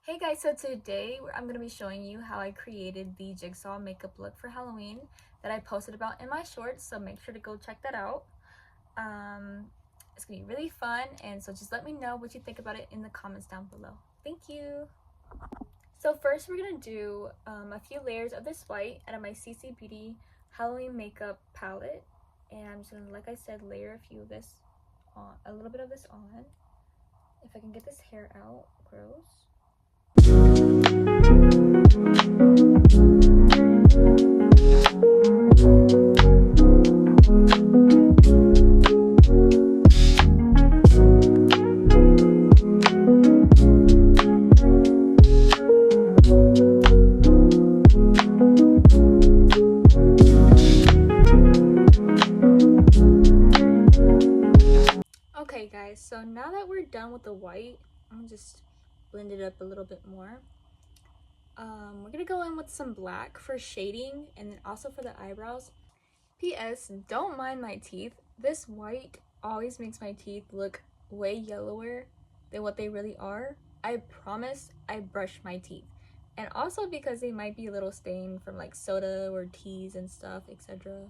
Hey guys, so today I'm going to be showing you how I created the jigsaw makeup look for Halloween that I posted about in my shorts, so make sure to go check that out. It's going to be really fun, and so just let me know what you think about it in the comments down below. Thank you! So first we're going to do a few layers of this white out of my CC Beauty Halloween makeup palette, and I'm just going to, like I said, layer a little bit of this on. If I can get this hair out, gross. Okay guys, so now that we're done with the white, I'm gonna just blend it up a little bit more. We're gonna go in with some black for shading and then also for the eyebrows. P.S. Don't mind my teeth. This white always makes my teeth look way yellower than what they really are. I promise I brush my teeth. And also because they might be a little stained from like soda or teas and stuff, etc.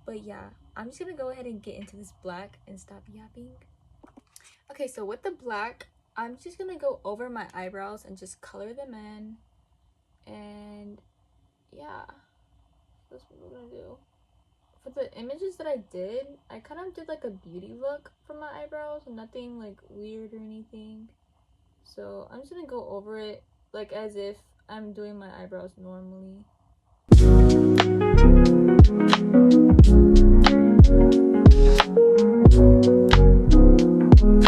But yeah, I'm just gonna go ahead and get into this black and stop yapping. Okay, so with the black, I'm just gonna go over my eyebrows and just color them in. And yeah, that's what we're gonna do. For the images that I did, I kind of did like a beauty look for my eyebrows, nothing like weird or anything. So I'm just gonna go over it like as if I'm doing my eyebrows normally.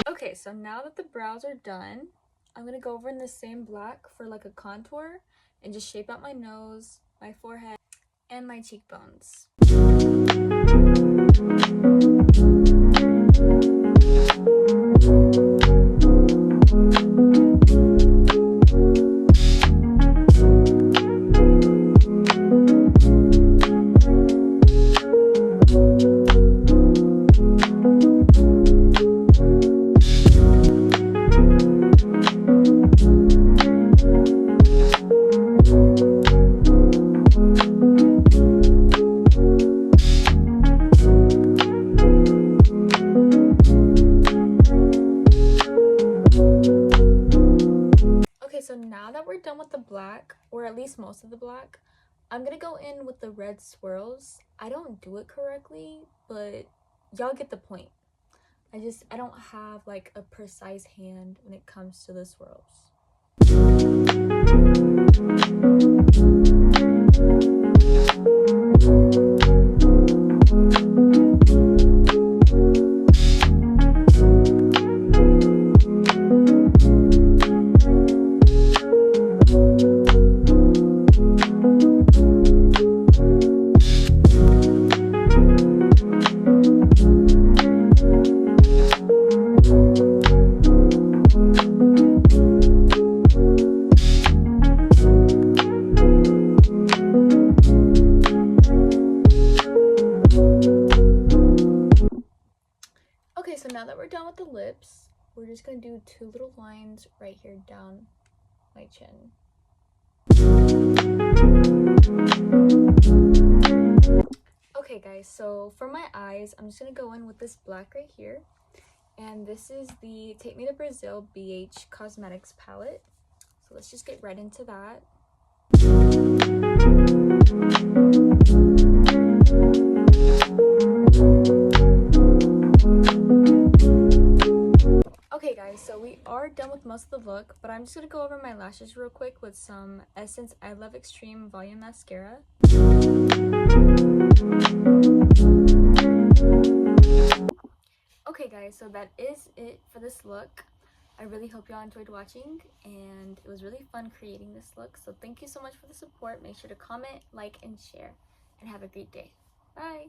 Okay, so now that the brows are done, I'm gonna go over in the same black for like a contour and just shape out my nose, my forehead, and my cheekbones. So now that we're done with the black, or at least most of the black, I'm gonna go in with the red swirls. I don't do it correctly, but y'all get the point. I don't have like a precise hand when it comes to the swirls. Okay, so now that we're done with the lips, we're just gonna do two little lines right here down my chin. Okay guys, so for my eyes, I'm just gonna go in with this black right here. And this is the Take Me to Brazil BH Cosmetics palette. So let's just get right into that. Okay guys, so we are done with most of the look, but I'm just going to go over my lashes real quick with some Essence I Love Extreme Volume Mascara. Okay guys, so that is it for this look. I really hope y'all enjoyed watching, and it was really fun creating this look. So thank you so much for the support. Make sure to comment, like, and share, and have a great day. Bye!